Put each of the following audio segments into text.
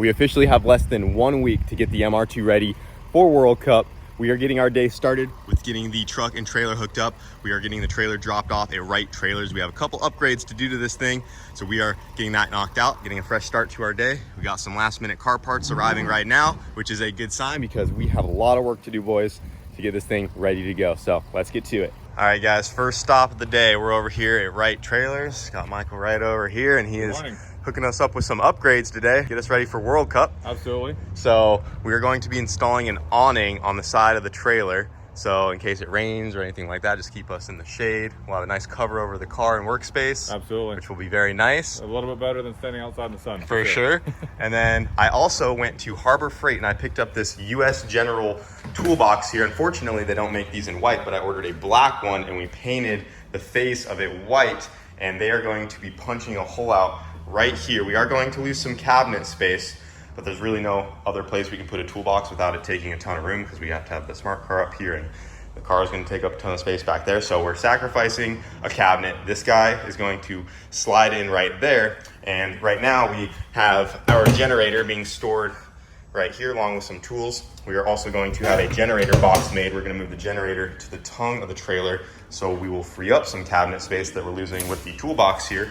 We officially have less than 1 week to get the MR2 ready for World Cup. We are getting our day started with getting the truck and trailer hooked up. We are getting the trailer dropped off at Wright Trailers. We have a couple upgrades to do to this thing, so we are getting that knocked out, getting a fresh start to our day. We got some last minute car parts arriving right now, which is a good sign because we have a lot of work to do, boys, to get this thing ready to go. So let's get to it. All right, guys, first stop of the day. We're over here at Wright Trailers. Got Michael right over here, and he is hooking us up with some upgrades today, get us ready for World Cup. Absolutely. So we are going to be installing an awning on the side of the trailer. So in case it rains or anything like that, just keep us in the shade. We'll have a nice cover over the car and workspace. Absolutely. Which will be very nice. A little bit better than standing outside in the sun. For sure. And then I also went to Harbor Freight and I picked up this US General toolbox here. Unfortunately, they don't make these in white, but I ordered a black one and we painted the face of it white, and they are going to be punching a hole out right here. We are going to lose some cabinet space, but there's really no other place we can put a toolbox without it taking a ton of room, because we have to have the smart car up here and the car is going to take up a ton of space back there. So we're sacrificing a cabinet. This guy is going to slide in right there. And right now we have our generator being stored right here along with some tools. We are also going to have a generator box made. We're going to move the generator to the tongue of the trailer, so we will free up some cabinet space that we're losing with the toolbox here.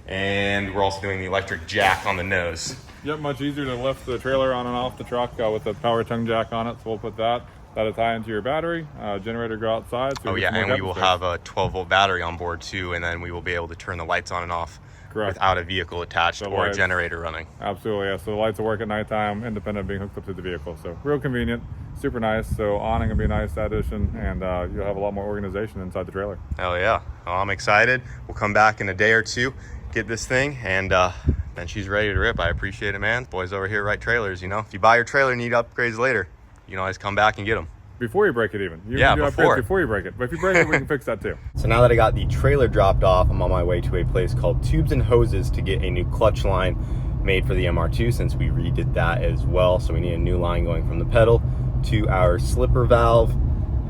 And we're also doing the electric jack on the nose. Yep, much easier to lift the trailer on and off the truck with the power tongue jack on it. So we'll put that. That'll tie into your battery. Generator go outside. So and we will have a 12-volt battery on board too, and then we will be able to turn the lights on and off. Correct. Without a vehicle attached or a generator running. Absolutely, yeah. So the lights will work at nighttime, independent of being hooked up to the vehicle. So real convenient, super nice. So awning will be a nice addition, and you'll have a lot more organization inside the trailer. Hell yeah. Well, I'm excited. We'll come back in a day or two, get this thing, and then she's ready to rip. I appreciate it, man. Boys over here at Wright Trailers, you know, if you buy your trailer and need upgrades later, you can always come back and get them. Before you break it even. You yeah, can do before you break it. But if you break it, we can fix that too. So now that I got the trailer dropped off, I'm on my way to a place called Tubes and Hoses to get a new clutch line made for the MR2, since we redid that as well. So we need a new line going from the pedal to our slipper valve.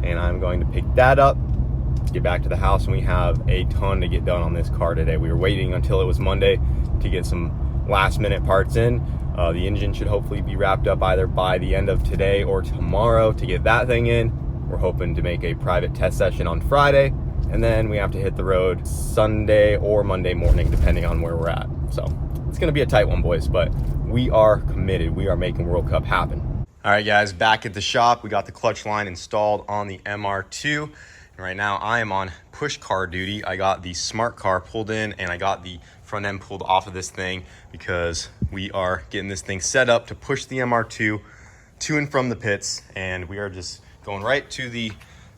And I'm going to pick that up, get back to the house, and we have a ton to get done on this car today. We were waiting until it was Monday to get some last minute parts in. The engine should hopefully be wrapped up either by the end of today or tomorrow to get that thing in. We're hoping to make a private test session on Friday, and then we have to hit the road Sunday or Monday morning, depending on where we're at. So it's gonna be a tight one, boys, but we are committed. We are making World Cup happen. All right, guys, back at the shop. We got the clutch line installed on the MR2. And right now I am on push car duty. I got the smart car pulled in and I got the front end pulled off of this thing because we are getting this thing set up to push the MR2 to and from the pits. And we are just going right to the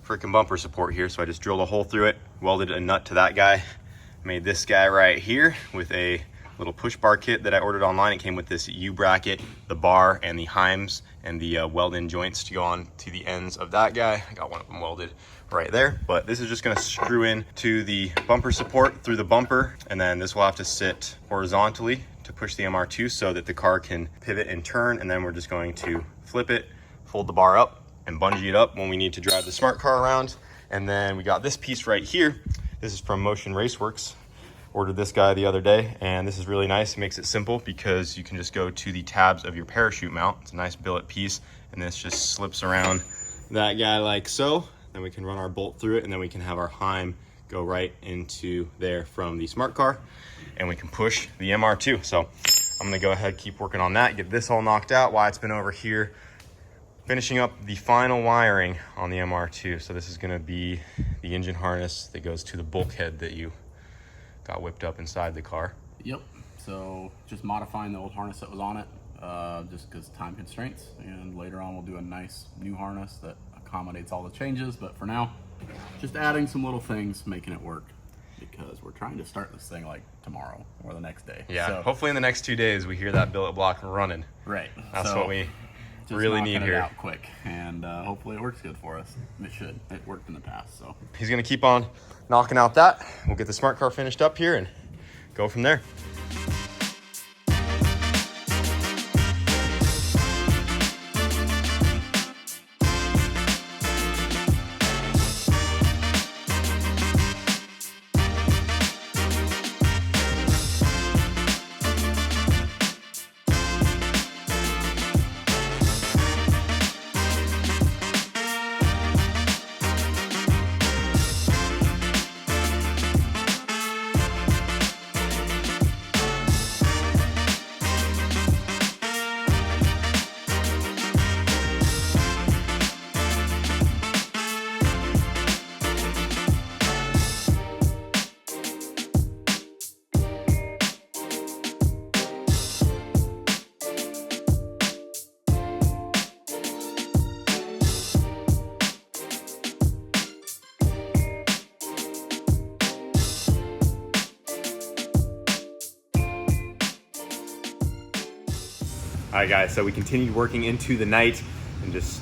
freaking bumper support here. So I just drilled a hole through it, welded a nut to that guy, made this guy right here with a little push bar kit that I ordered online. It came with this U bracket, the bar, and the heims, and the weld-in joints to go on to the ends of that guy. I got one of them welded right there, but this is just gonna screw in to the bumper support through the bumper, and then this will have to sit horizontally to push the MR2 so that the car can pivot and turn, and then we're just going to flip it, fold the bar up, and bungee it up when we need to drive the smart car around. And then we got this piece right here. This is from Motion Raceworks. Ordered this guy the other day, and this is really nice. It makes it simple because you can just go to the tabs of your parachute mount. It's a nice billet piece, and this just slips around that guy like so. Then we can run our bolt through it, and then we can have our heim go right into there from the smart car, and we can push the MR2. So I'm gonna go ahead, keep working on that, get this all knocked out while it's been over here finishing up the final wiring on the MR2. So this is gonna be the engine harness that goes to the bulkhead that you got whipped up inside the car. Yep, so just modifying the old harness that was on it, just because time constraints, and later on we'll do a nice new harness that accommodates all the changes, but for now, just adding some little things, making it work, because we're trying to start this thing like tomorrow or the next day. Yeah, so, hopefully in the next 2 days we hear that billet block running. Right. That's what we just really need here. It out quick, and hopefully it works good for us. It should. It worked in the past, so. He's gonna keep on knocking out that. We'll get the smart car finished up here and go from there. right, guys, so we continued working into the night and just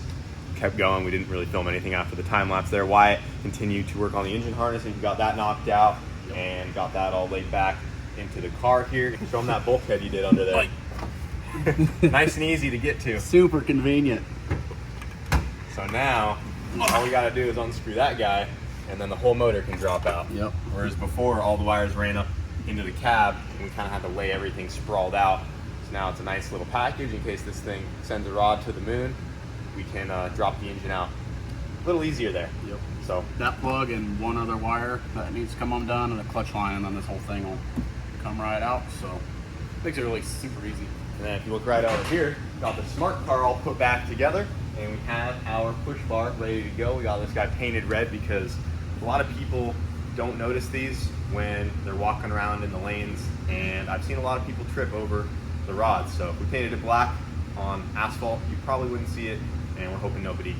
kept going. We didn't really film anything after the time lapse there. Wyatt continued to work on the engine harness and got that knocked out and got that all laid back into the car here. Show them that bulkhead you did under there. Nice and easy to get to. Super convenient. So now, all we gotta do is unscrew that guy and then the whole motor can drop out. Yep. Whereas before, all the wires ran up into the cab and we kind of had to lay everything sprawled out. So now it's a nice little package in case this thing sends a rod to the moon. We can drop the engine out a little easier there. Yep. So that plug and one other wire that needs to come undone and a clutch line, and then this whole thing will come right out. So makes it really super easy. And then if you look right over here, got the smart car all put back together and we have our push bar ready to go. We got this guy painted red because a lot of people don't notice these when they're walking around in the lanes, and I've seen a lot of people trip over the rods. So if we painted it black on asphalt, you probably wouldn't see it, and we're hoping nobody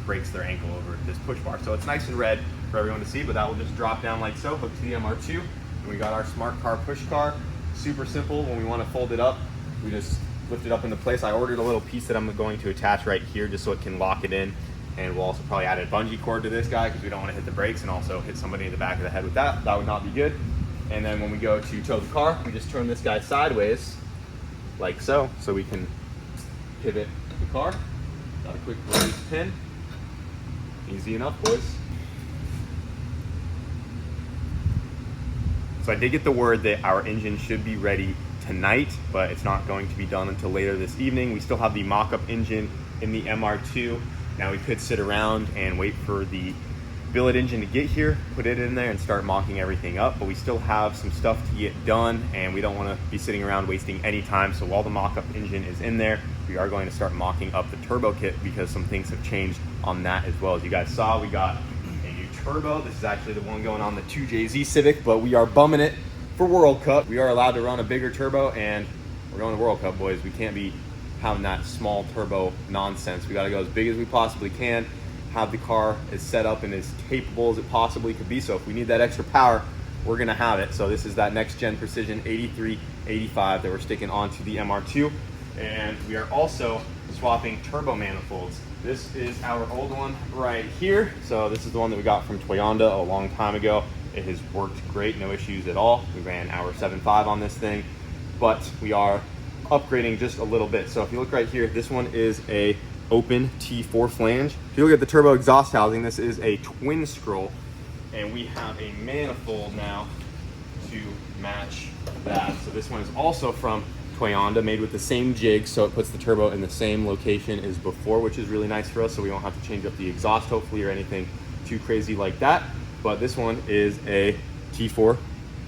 breaks their ankle over this push bar. So it's nice and red for everyone to see, but that will just drop down like so, hook to the MR2. And we got our smart car push car. Super simple. When we want to fold it up, we just lift it up into place. I ordered a little piece that I'm going to attach right here just so it can lock it in. And we'll also probably add a bungee cord to this guy because we don't want to hit the brakes and also hit somebody in the back of the head with that. That would not be good. And then when we go to tow the car, we just turn this guy sideways like so, so we can pivot the car. Got a quick release pin. Easy enough, boys. So I did get the word that our engine should be ready tonight, but it's not going to be done until later this evening. We still have the mock-up engine in the MR2. Now we could sit around and wait for the billet engine to get here, put it in there and start mocking everything up, but we still have some stuff to get done and we don't want to be sitting around wasting any time. So while the mock-up engine is in there, we are going to start mocking up the turbo kit because some things have changed on that as well. As you guys saw, we got a new turbo. This is actually the one going on the 2JZ Civic, but we are bumming it for World Cup. We are allowed to run a bigger turbo and we're going to World Cup, boys. We can't be having that small turbo nonsense. We got to go as big as we possibly can, have the car as set up and as capable as it possibly could be. So if we need that extra power, we're gonna have it. So this is that next gen Precision 8385 that we're sticking onto the MR2. And we are also swapping turbo manifolds. This is our old one right here. So this is the one that we got from Toyota a long time ago. It has worked great, no issues at all. We ran our 7.5 on this thing, but we are upgrading just a little bit. So if you look right here, this one is a open T4 flange. If you look at the turbo exhaust housing, this is a twin scroll, and we have a manifold now to match that. So this one is also from Toyota, made with the same jig, so it puts the turbo in the same location as before, which is really nice for us, so we won't have to change up the exhaust hopefully or anything too crazy like that. But this one is a T4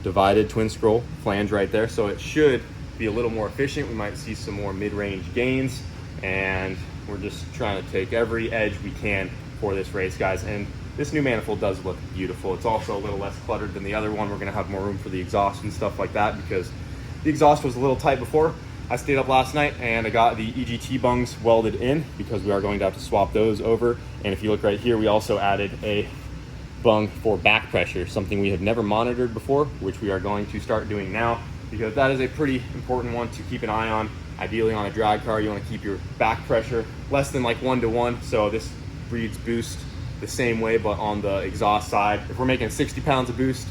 divided twin scroll flange right there, so it should be a little more efficient. We might see some more mid-range gains, and we're just trying to take every edge we can for this race, guys. And this new manifold does look beautiful. It's also a little less cluttered than the other one. We're gonna have more room for the exhaust and stuff like that because the exhaust was a little tight before. I stayed up last night and I got the EGT bungs welded in because we are going to have to swap those over. And if you look right here, we also added a bung for back pressure, something we had never monitored before, which we are going to start doing now because that is a pretty important one to keep an eye on. Ideally on a drag car, you want to keep your back pressure less than like 1-to-1. So this breeds boost the same way, but on the exhaust side. If we're making 60 pounds of boost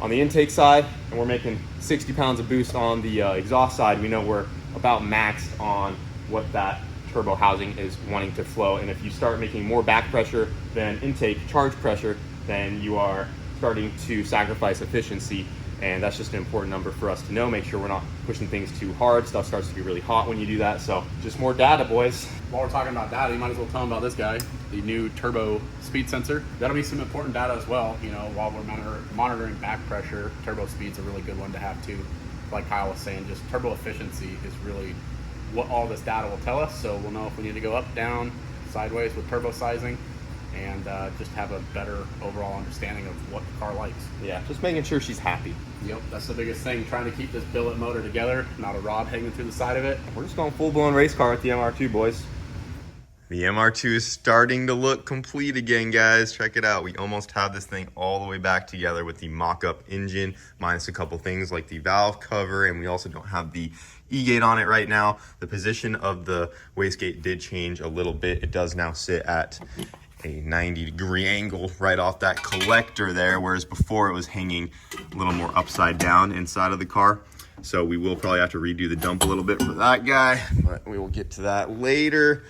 on the intake side and we're making 60 pounds of boost on the exhaust side, we know we're about maxed on what that turbo housing is wanting to flow. And if you start making more back pressure than intake charge pressure, then you are starting to sacrifice efficiency. And that's just an important number for us to know. Make sure we're not pushing things too hard. Stuff starts to be really hot when you do that. So just more data, boys. While we're talking about data, you might as well tell them about this guy, the new turbo speed sensor. That'll be some important data as well. You know, while we're monitoring back pressure, turbo speed's a really good one to have too. Like Kyle was saying, just turbo efficiency is really what all this data will tell us. So we'll know if we need to go up, down, sideways with turbo sizing, and just have a better overall understanding of what the car likes. Yeah, just making sure she's happy. Yep, that's the biggest thing, trying to keep this billet motor together, not a rod hanging through the side of it. We're just going full-blown race car with the MR2, boys. The MR2 is starting to look complete again, guys. Check it out. We almost have this thing all the way back together with the mock-up engine, minus a couple things like the valve cover, and we also don't have the E-gate on it right now. The position of the wastegate did change a little bit. It does now sit at a 90-degree angle right off that collector there, whereas before it was hanging a little more upside down inside of the car. So we will probably have to redo the dump a little bit for that guy, but we will get to that later.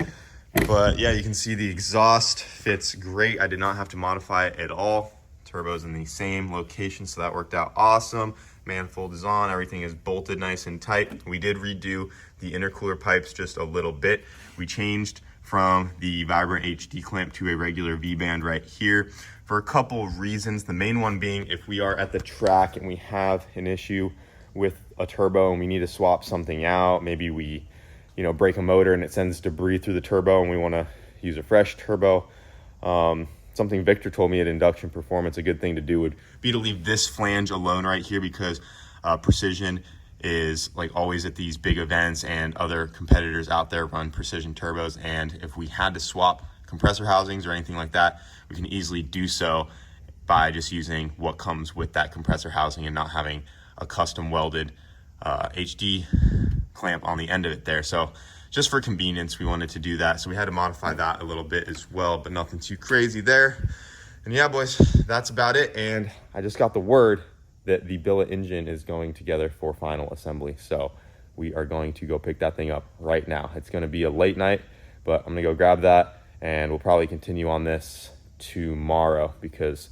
But yeah, you can see the exhaust fits great. I did not have to modify it at all. Turbo's in the same location, so that worked out awesome. Manifold is on, everything is bolted nice and tight. We did redo the intercooler pipes just a little bit. We changed from the Vibrant HD clamp to a regular V-band right here for a couple of reasons. The main one being if we are at the track and we have an issue with a turbo and we need to swap something out, maybe we break a motor and it sends debris through the turbo and we want to use a fresh turbo. Something Victor told me at Induction Performance, a good thing to do would be to leave this flange alone right here, because Precision is like always at these big events and other competitors out there run Precision turbos. And if we had to swap compressor housings or anything like that, we can easily do so by just using what comes with that compressor housing and not having a custom welded HD clamp on the end of it there. So just for convenience, we wanted to do that. So we had to modify that a little bit as well, but nothing too crazy there. And yeah, boys, that's about it. And I just got the word that the billet engine is going together for final assembly. So we are going to go pick that thing up right now. It's going to be a late night, but I'm gonna go grab that and we'll probably continue on this tomorrow, because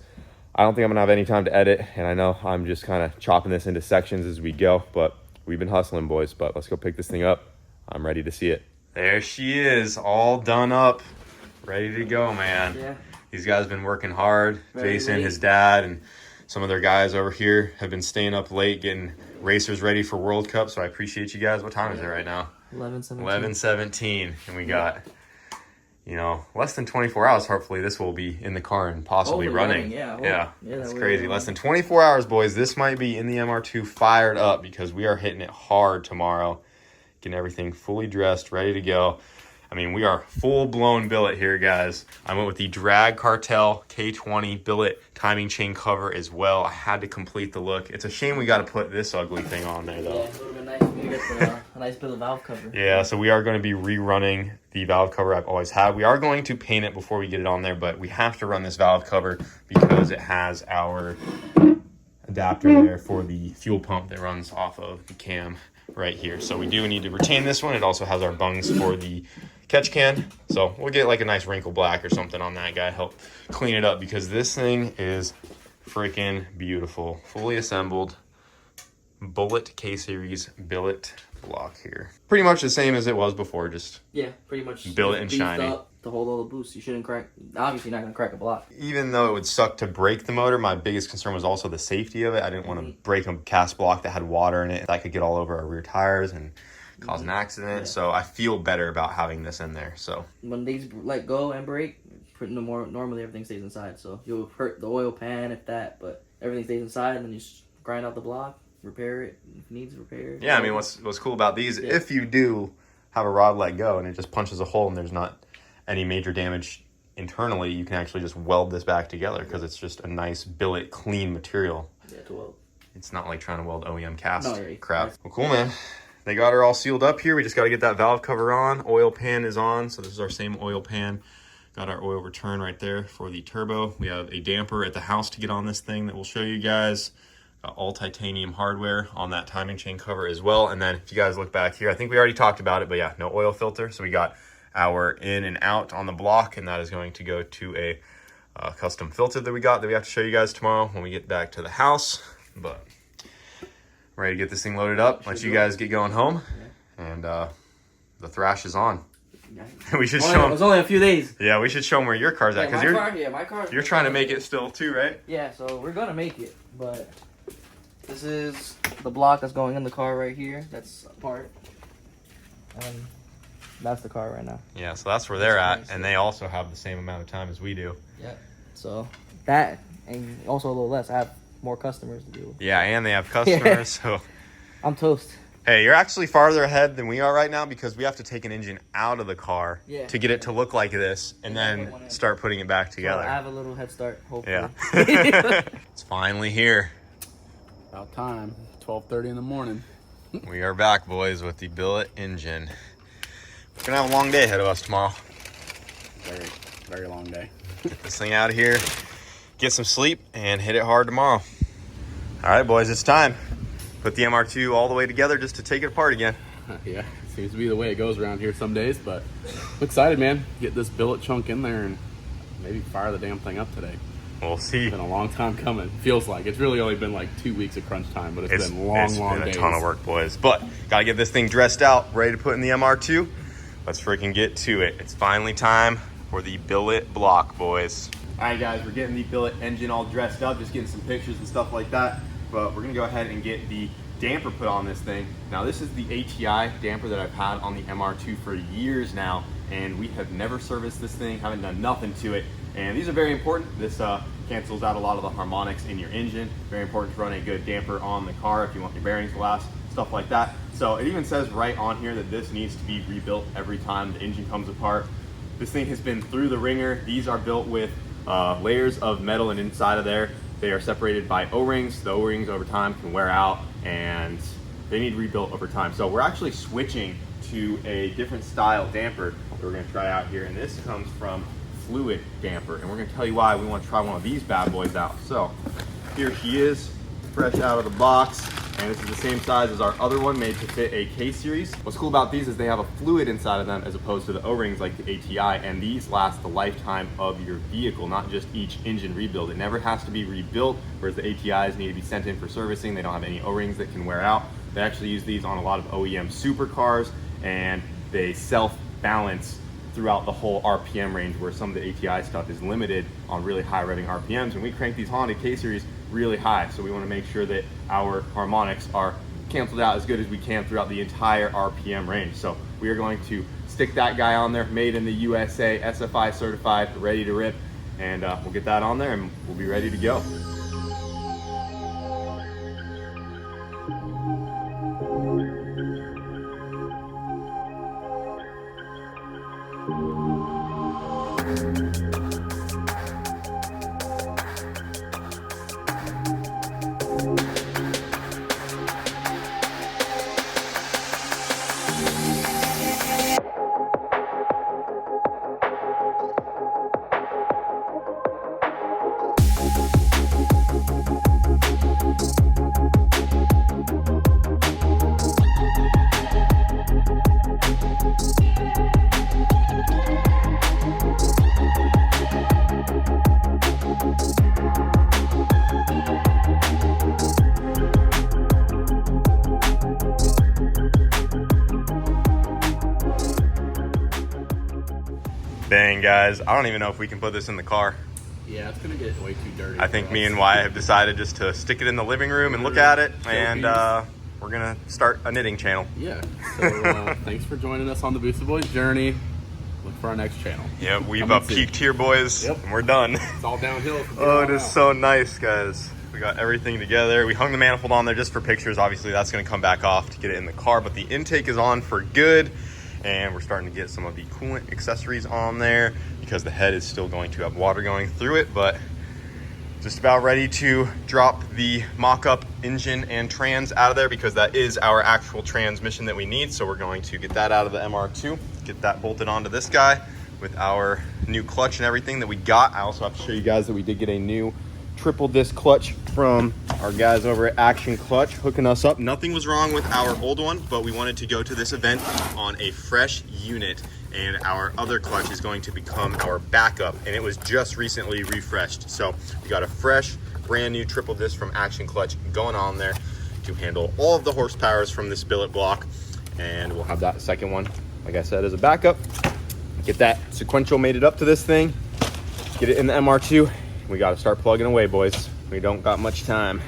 I don't think I'm gonna have any time to edit. And I know I'm just kind of chopping this into sections as we go, but we've been hustling, boys. But let's go pick this thing up. I'm ready to see it. There she is, all done up, ready to go, man. Yeah. These guys have been working hard. Very Jason, late. his dad, and some of their guys over here have been staying up late getting racers ready for World Cup. So I appreciate you guys. What time is it right now? 11:17. 11:17, and we got, less than 24 hours. Hopefully this will be in the car and possibly Hopefully running. Yeah. Yeah, that that's way crazy. we're Less than 24 hours, boys. This might be in the MR2 fired up, because we are hitting it hard tomorrow. Getting everything fully dressed, ready to go. I mean, we are full-blown billet here, guys. I went with the Drag Cartel K20 billet timing chain cover as well. I had to complete the look. It's a shame we got to put this ugly thing on there, though. Yeah, it would have been nice if you get a nice billet valve cover. Yeah, so we are going to be rerunning the valve cover I've always had. We are going to paint it before we get it on there, but we have to run this valve cover because it has our adapter there for the fuel pump that runs off of the cam right here. So we do need to retain this one. It also has our bungs for the catch can. So we'll get like a nice wrinkle black or something on that guy, help clean it up, because this thing is freaking beautiful. Fully assembled Bullet K-Series billet block here. Pretty much the same as it was before, just Yeah, pretty much. billet and beefed shiny. up to hold all the boosts. You shouldn't crack. Obviously, not gonna crack a block. Even though it would suck to break the motor, my biggest concern was also the safety of it. I didn't want to break a cast block that had water in it. That could get all over our rear tires and cause an accident. Yeah. So I feel better about having this in there. So When these let go and break, normally everything stays inside. So you'll hurt the oil pan if that, but everything stays inside, and then you just grind out the block, repair it if it needs repaired. yeah, I mean, what's cool about these, Yeah. if you do have a rod let go and it just punches a hole and there's not any major damage internally, you can actually just weld this back together, because it's just a nice billet clean material. Yeah, to weld. It's not like trying to weld OEM cast No, yeah, crap. nice. Well, cool, man. They got her all sealed up here. We just got to get that valve cover on. Oil pan is on. So this is our same oil pan. Got our oil return right there for the turbo. We have a damper at the house to get on this thing that we'll show you guys. Got all titanium hardware on that timing chain cover as well. And then if you guys look back here, I think we already talked about it, but yeah, no oil filter. So we got our in and out on the block, and that is going to go to a custom filter that we got that we have to show you guys tomorrow when we get back to the house. But ready to get this thing loaded up, let you guys get going home, and the thrash is on. Yeah. We should It show was them. only a few days. Yeah, we should show them where your car's at, because My car. you're trying to make it still too, right? Yeah, so we're gonna make it, but this is the block that's going in the car right here. That's apart, and that's the car right now. Yeah, so that's where they're at, nice, and yeah. they also have the same amount of time as we do. Yeah. So that, and also a little less. I have more customers to deal with. Yeah, and they have customers, so. I'm toast. Hey, you're actually farther ahead than we are right now, because we have to take an engine out of the car Yeah. to get it to look like this, and Yeah, then put one in. start putting it back So I together. have a little head start, hopefully. Yeah. It's finally here. About time. 12:30 in the morning. We are back, boys, with the billet engine. We're gonna have a long day ahead of us tomorrow. Very, very long day. Get this thing out of here, get some sleep, and hit it hard tomorrow. All right, boys, it's time. Put the MR2 all the way together just to take it apart again. Yeah, seems to be the way it goes around here some days, but I'm excited, man. Get this billet chunk in there and maybe fire the damn thing up today. We'll see. It's been a long time coming. Feels like it's really only been like 2 weeks of crunch time, but it's been long days. It's been a ton of work, boys. But gotta get this thing dressed out, ready to put in the MR2. Let's freaking get to it. It's finally time for the billet block, boys. All right, guys, we're getting the billet engine all dressed up, just getting some pictures and stuff like that. But we're gonna go ahead and get the damper put on this thing. Now, this is the ATI damper that I've had on the MR2 for years now, and we have never serviced this thing, haven't done nothing to it. And these are very important. This cancels out a lot of the harmonics in your engine. Very important to run a good damper on the car if you want your bearings to last, stuff like that. So it even says right on here that this needs to be rebuilt every time the engine comes apart. This thing has been through the ringer. These are built with layers of metal, and inside of there, they are separated by O-rings. The O-rings over time can wear out and they need rebuilt over time. So we're actually switching to a different style damper that we're gonna try out here. And this comes from Fluid Damper. And we're gonna tell you why we wanna try one of these bad boys out. So here she is, fresh out of the box. And this is the same size as our other one, made to fit a K-Series. What's cool about these is they have a fluid inside of them as opposed to the O-rings like the ATI, and these last the lifetime of your vehicle, not just each engine rebuild. It never has to be rebuilt, whereas the ATIs need to be sent in for servicing. They don't have any O-rings that can wear out. They actually use these on a lot of OEM supercars, and they self-balance throughout the whole RPM range, where some of the ATI stuff is limited on really high revving RPMs. And we crank these Honda K-Series really high, so we want to make sure that our harmonics are canceled out as good as we can throughout the entire RPM range. So we are going to stick that guy on there, made in the USA, SFI certified, ready to rip, and we'll get that on there and we'll be ready to go. Dang, guys, I don't even know if we can put this in the car. Yeah, it's gonna get way too dirty. I think me and Wyatt have decided just to stick it in the living room and look at it, and we're gonna start a knitting channel. Yeah, so thanks for joining us on the Boosted Boys journey. Look for our next channel. Yeah, we've Come and peaked see. here, boys, Yep. and we're done. It's all downhill. from here Oh, on it is out. so nice, guys. We got everything together. We hung the manifold on there just for pictures. Obviously, that's gonna come back off to get it in the car, but the intake is on for good. And we're starting to get some of the coolant accessories on there because the head is still going to have water going through it, but just about ready to drop the mock-up engine and trans out of there because that is our actual transmission that we need. So we're going to get that out of the MR2, get that bolted onto this guy with our new clutch and everything that we got. I also have to show you guys that we did get a new triple disc clutch from our guys over at Action Clutch, hooking us up. Nothing was wrong with our old one, but we wanted to go to this event on a fresh unit, and our other clutch is going to become our backup, and it was just recently refreshed. So we got a fresh, brand new triple disc from Action Clutch going on there to handle all of the horsepowers from this billet block, and we'll have that second one, like I said, as a backup. Get that sequential mated up to this thing, get it in the MR2. We got to start plugging away, boys. We don't got much time.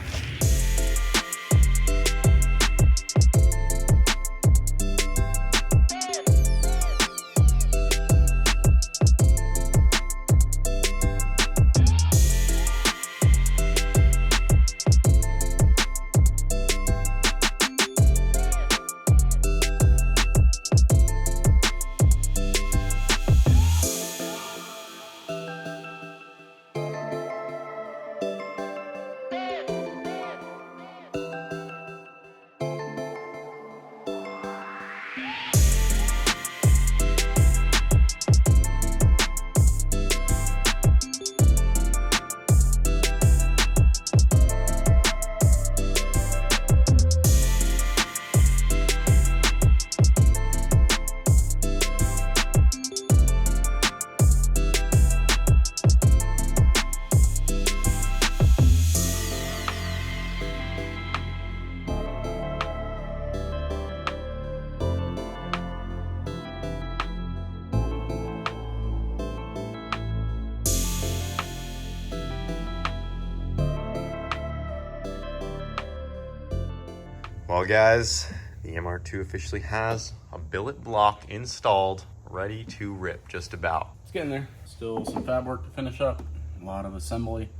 Well, guys, the MR2 officially has a billet block installed, ready to rip just about. It's getting there. Still some fab work to finish up, a lot of assembly,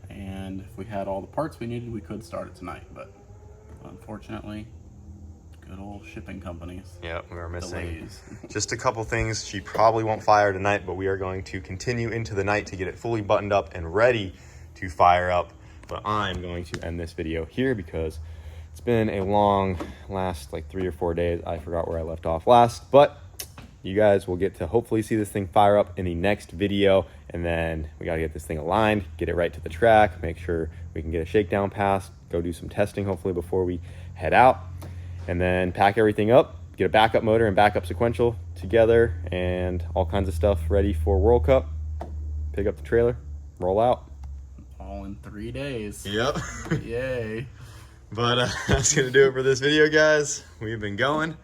and if we had all the parts we needed, we could start it tonight, but unfortunately, good old shipping companies. Yep, we are missing Delays. just a couple things. She probably won't fire tonight, but we are going to continue into the night to get it fully buttoned up and ready to fire up. But I'm going to end this video here because it's been a long last like 3 or 4 days. I forgot where I left off last, but you guys will get to hopefully see this thing fire up in the next video. And then we got to get this thing aligned, get it right to the track, make sure we can get a shakedown pass, go do some testing hopefully before we head out, and then pack everything up, get a backup motor and backup sequential together and all kinds of stuff ready for World Cup. Pick up the trailer, roll out. All in 3 days. Yep. Yay. But that's going to do it for this video, guys. We've been going,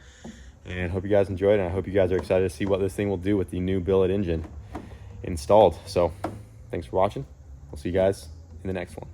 and hope you guys enjoyed it. And I hope you guys are excited to see what this thing will do with the new billet engine installed. So thanks for watching. We'll see you guys in the next one.